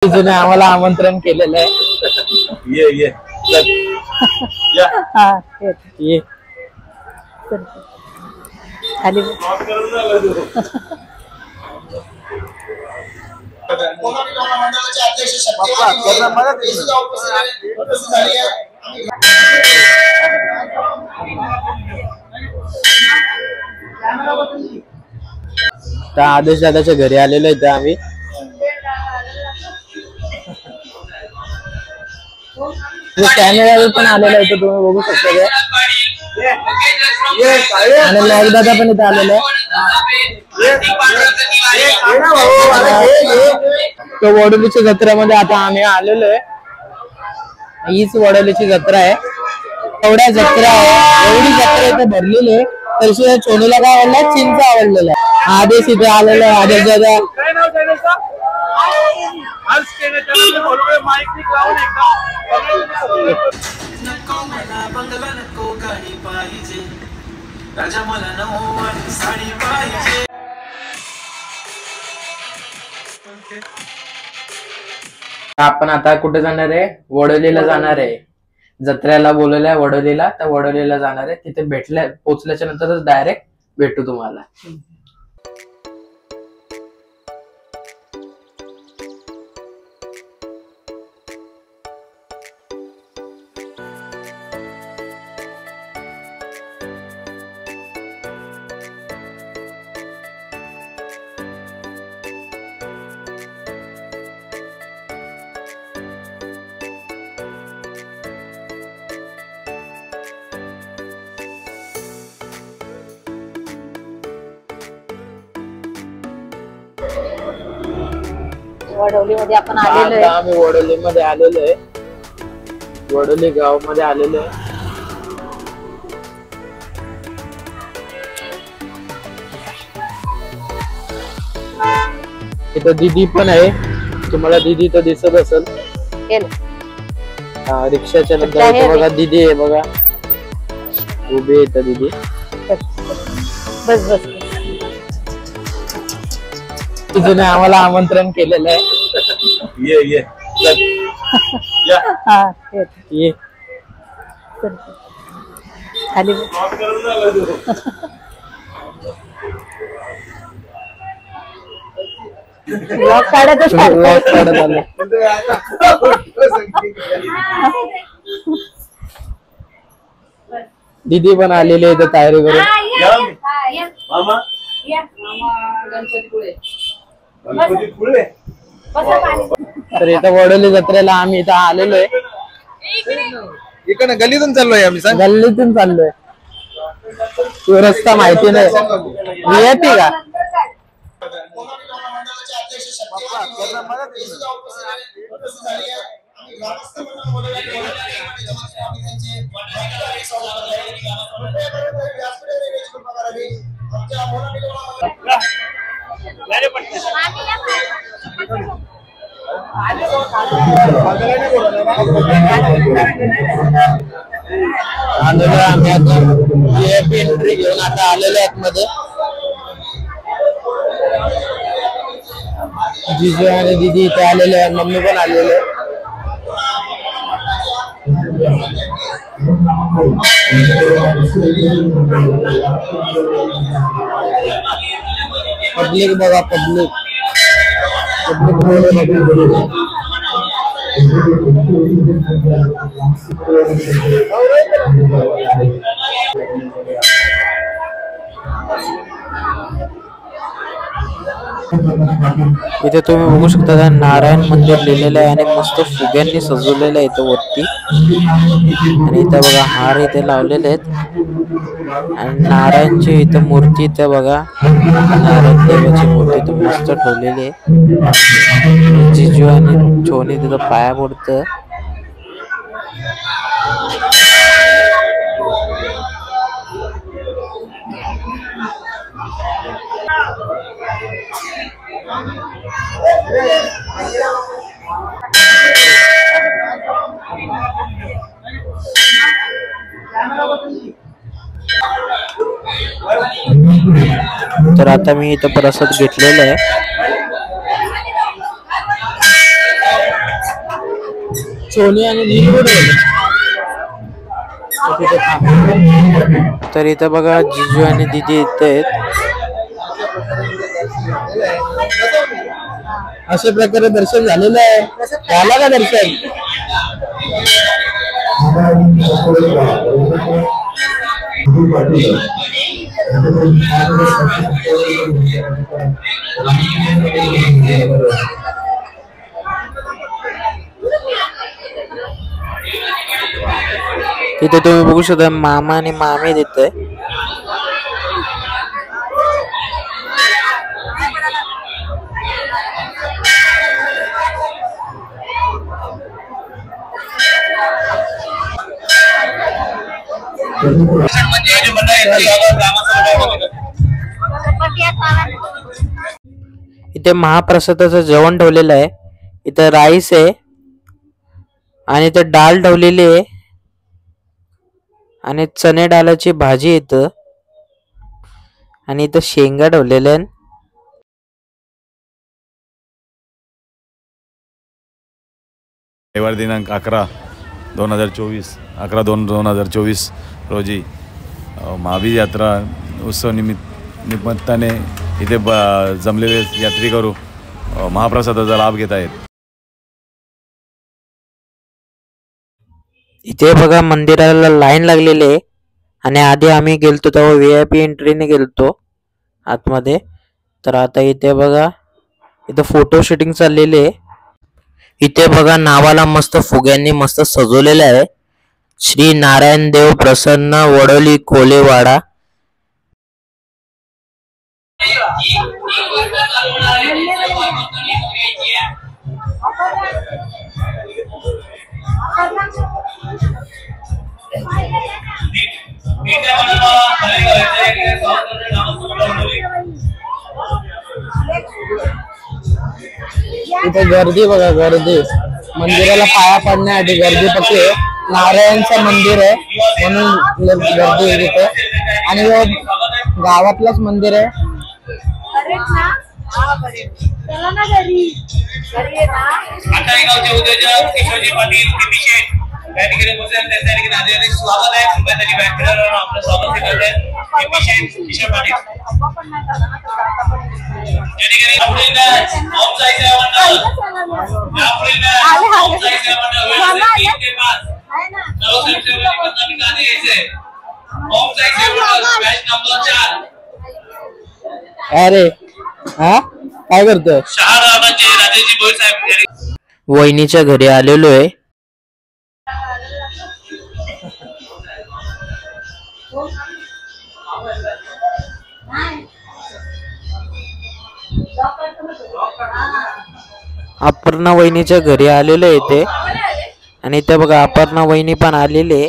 तिने आम्हाला आमंत्रण केलेलं आहे। ये ये खाली आदेश दादाच्या घरी आलेलो आहे आम्ही। कॅमेरा पण आलेला आहे, तुम्ही बघू शकता। आणि नाईक दादा पण इथे आलेला आहे। तो वडोलीच्या जत्रेमध्ये आता आम्ही आलेलो आहे। हीच वडोलीची जत्रा आहे। एवढ्या जत्रा आहे, एवढी जत्रा इथे भरलेली आहे। तशी चोनीला काय आवडलं, चिंच आवडलेलं आहे। आदेश इथे आलेला आहे। आदेश दादा आपण आता कुठे जाणार आहे? वडोलीला जाणार आहे। जत्रेला बोलवलंय वडोलीला, तर वडोलीला जाणार आहे। तिथे पोहोचल्याच्या नंतरच डायरेक्ट भेटू तुम्हाला। वडोली मध्ये आपण आलेलो आहे। आम्ही वडोली मध्ये आलेलो आहे। वडोली गाव मध्ये आलेलो आहे। इथं दीदी पण आहे, तुम्हाला दीदी तर दिसत असेल। रिक्षाच्या नंतर बघा दीदी आहे, बघा उभी आहे इथं दीदी। बस बस तिने आम्हाला आमंत्रण केलेलं आहे। ये खाली ब्लॉग काढत आलं। दीदी पण आलेली आहे इथं तयारी करून। तर इथं वडोली जत्रेला आम्ही इथं आलेलो आहे। इकडे गल्लीतून चाललोय आम्ही। गल्लीतून चाललोय, तो रस्ता माहिती नाही। येते का? आम्ही आता एंट्री घेऊन आता आलेलो आतमध्ये। जीजू आणि दीदी इथे आलेले आहे, मम्मी पण आलेले आहे। पब्लिक बघा, पब्लिक इथे तुम्ही बघू शकता, नारायण मंदिर लिहिलेलं आहे आणि मस्त फुग्यांनी सजवलेलं आहे इथं वरती। आणि इथं बघा हार इथे लावलेले आहेत आणि नारायणची इथं मूर्ती इथं बघा, नारायण देवाची मूर्ती इथं मस्त ठेवलेली आहे। जिजू आणि छोनी तिथं पाया पडतं। तर आता मी इथं प्रसाद घेतलेला आहे। सोनी आणि नील कुठे गेले? तर इथं बघा जिजू आणि दीदी इथे आहेत. अशा प्रकारे दर्शन झालेलं आहे. झाला का दर्शन? तिथे तुम्ही बघू शकता मामा आणि मामी तिथे. इथे महाप्रसादाचं जेवण ठेवलेलं आहे. इथे राईस आहे आणि इथे डाळ ठेवलेली आहे आणि चणे डाळाची भाजी इथं आणि इथं शेंगा ठेवलेल्या आहेत. रविवार दिनांक 11/2/2024 रोजी महावीर यात्रा उत्सव निमित्ताने इथे जमलेले यात्रेकरू महाप्रसादाचा लाभ घेत आहेत. इथे बघा मंदिराला लाईन लागलेली आहे आणि आधी आम्ही गेलतो तेव्हा VIP एंट्रीने गेलतो आतमध्ये. तर आता इथे बघा इथे फोटो शूटिंग चाललेली आहे. इथे बघा नावाला मस्त फुग्यांनी मस्त सजवलेलं आहे. श्री नारायण देव प्रसन्न वडोली कोलेवाडा. इथे गर्दी बघा, गर्दी मंदिराला पाया पडण्यासाठी गर्दी पक्की आहे. नारायणचं मंदिर आहे म्हणून गर्दी आहे तिथे आणि गावातलंच मंदिर आहे. गावचे उद्योजक किशोरजी पाटील या ठिकाणी पोहोचले. त्या ठिकाणी आदरणीय स्वागत आहे. कृपया व्याख्यानावर आपलं स्वागत करत आहेत किशोर पाटील. या ठिकाणी आपल्याला औपचारिक सेवा मंडळ आपल्याला औपचारिक सेवा मंडळ वेळेस 3 ते 5 नवसेवा सेवा पद्धती गाणे घ्यायचे. औपचारिक सेवा मंडळ बॅच नंबर 4. अरे हा काय करतोय? शहाराचे राजेजी भोईर साहेब वहिनीच्या घरी आलेलो आहे. अपर्णा वहिनीच्या घरी आलेलो आहे इथे आणि इथे बघा अपर्णा वहिनी पण आलेले.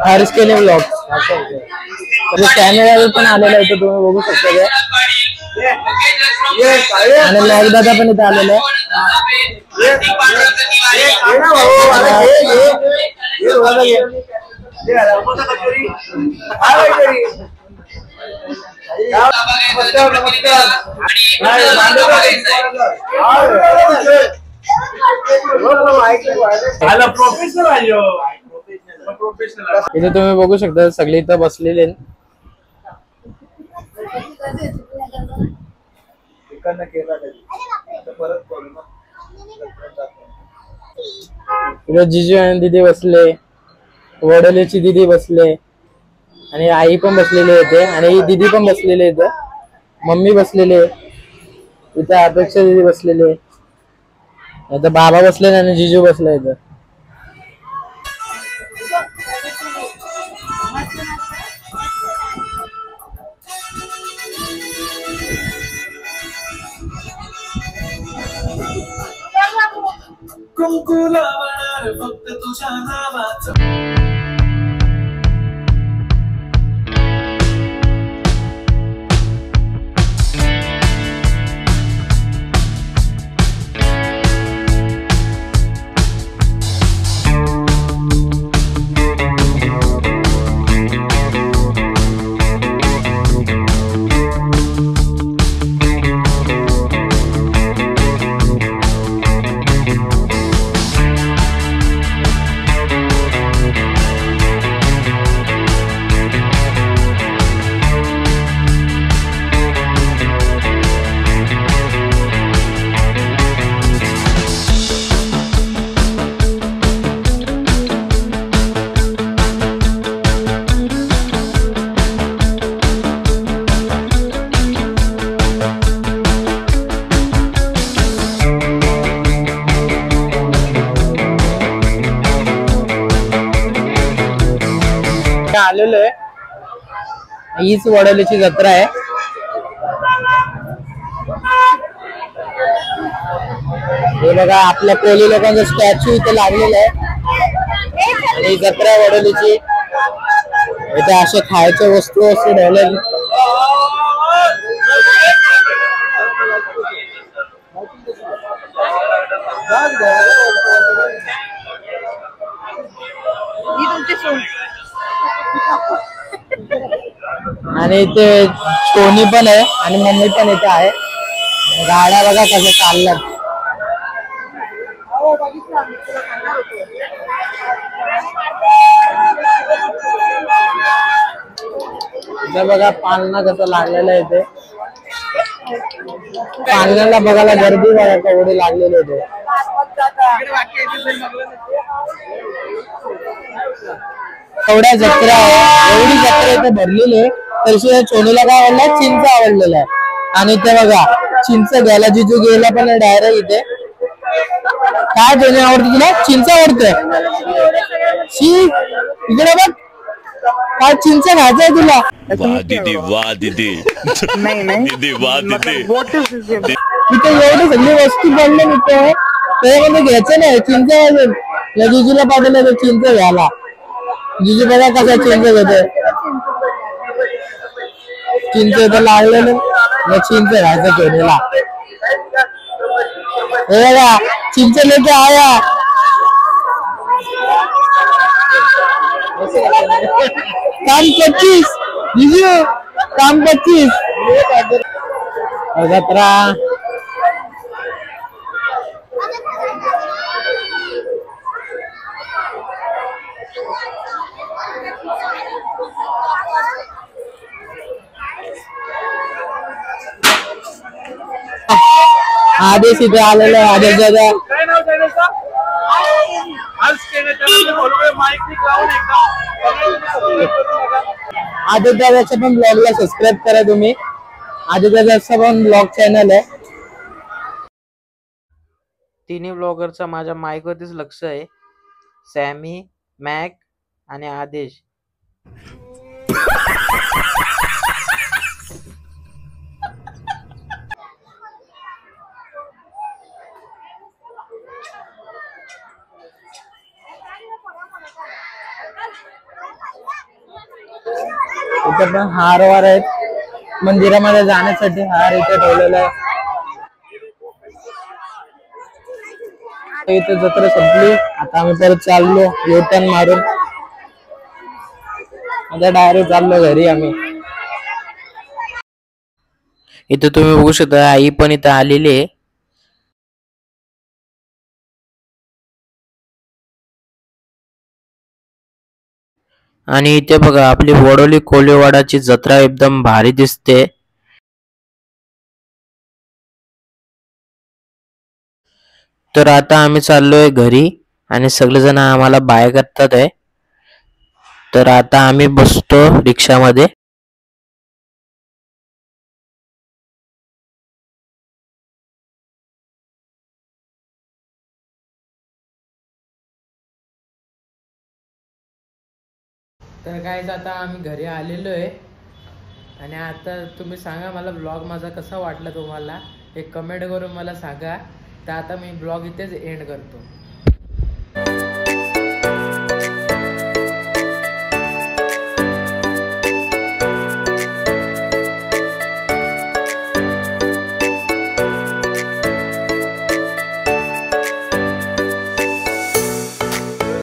हर्षकेने ब्लॉग कॅमेरा पण आलेला आहे, तुम्ही बघू शकता. आणि नाग दादा पण इथे आलेला आहे. इथे तुम्ही बघू शकता सगळे इथं बसलेले. जिजू आणि दीदी बसले, वडोलीची दीदी बसले आणि आई पण बसलेली होते आणि दीदी पण बसलेले इथं. मम्मी बसलेले इथं, अपेक्षा दीदी बसलेले इथं, बाबा बसले आणि जिजू बसले इथं. फक्त तुझ्या नावाचं आलेलो आहे, हीच वडोलीची जत्रा आहे. हे बघा आपल्या कोळी लोकांचा स्टॅच्यू इथे लागलेला आहे आणि जत्रा वडोलीची. इथे अशा खायच्या वस्तू असते ठेवल्या. आणि इथे सोनी पण आहे आणि मम्मी पण इथे आहे. गाड्या बघा कशा चालल्यात. इथे बघा पालना कसं लागलेलं आहे. इथे पालनाला बघायला गर्दी बघा केवढी लागलेली होते. एवढ्या जत्रा आहे, एवढी जत्रा इथे भरलेली आहे. तरी सोनूला काय आवडलं, चिंच आवडलेलं आहे. आणि इथे बघा चिंच घ्यायला जिजू गेला पण डायरेक्ट इथे. काय जेणे आवडते तुला? चिंच आवडते. इकडे बघ काय चिंच खायचंय तुला. दीदी वाह दीदी दीदी वाह दीदी. इथे एवढी सगळी वस्तू पडली इथे, त्याच्यामध्ये घ्यायचं नाही. चिंच या जिजूला पाठवलं चिंच घ्यायला. जिजू बघा कसा चिंच घेते. चिंच इथं लागलेलं चिंच घ्यायचं केलेला. हे बघा चिंच लेके आया. काम 25 जिजू, काम 25. जत्रा आदेश इथे आलेला आहे. आदेश दादा आदित्य दादाच्या पण ब्लॉगला सबस्क्राईब करा तुम्ही. आदित्य दादाचा पण ब्लॉग चॅनल आहे. तिन्ही ब्लॉगरचा माझ्या माईकवरतीच लक्ष आहे. सॅमी, मॅक आणि आदेश. इथे पण हार वार आहेत. मंदिरामध्ये जाण्यासाठी हार इथे ठेवलेला आहे. इथे जत्रा संपली. आता आम्ही परत चाललो युटर्न मारून. आता डायरेक्ट चाललो घरी आम्ही. इथे तुम्ही बघू शकता आई पण इथे आलेली आहे. आणि इथे बघा आपली वडोली कोळीवाडाची जत्रा एकदम भारी दिसते. तर आता आम्ही चाललोय घरी आणि सगळेजण आम्हाला बाय करतात आहे. तर आता आम्ही बसतो रिक्षामध्ये. तर काय आता आम्ही घरी आलेलो आहे. आणि आता तुम्ही सांगा मला ब्लॉग माझा कसा वाटला तुम्हाला, एक कमेंट करून मला सांगा. तर आता मी ब्लॉग इथेच एंड करतो.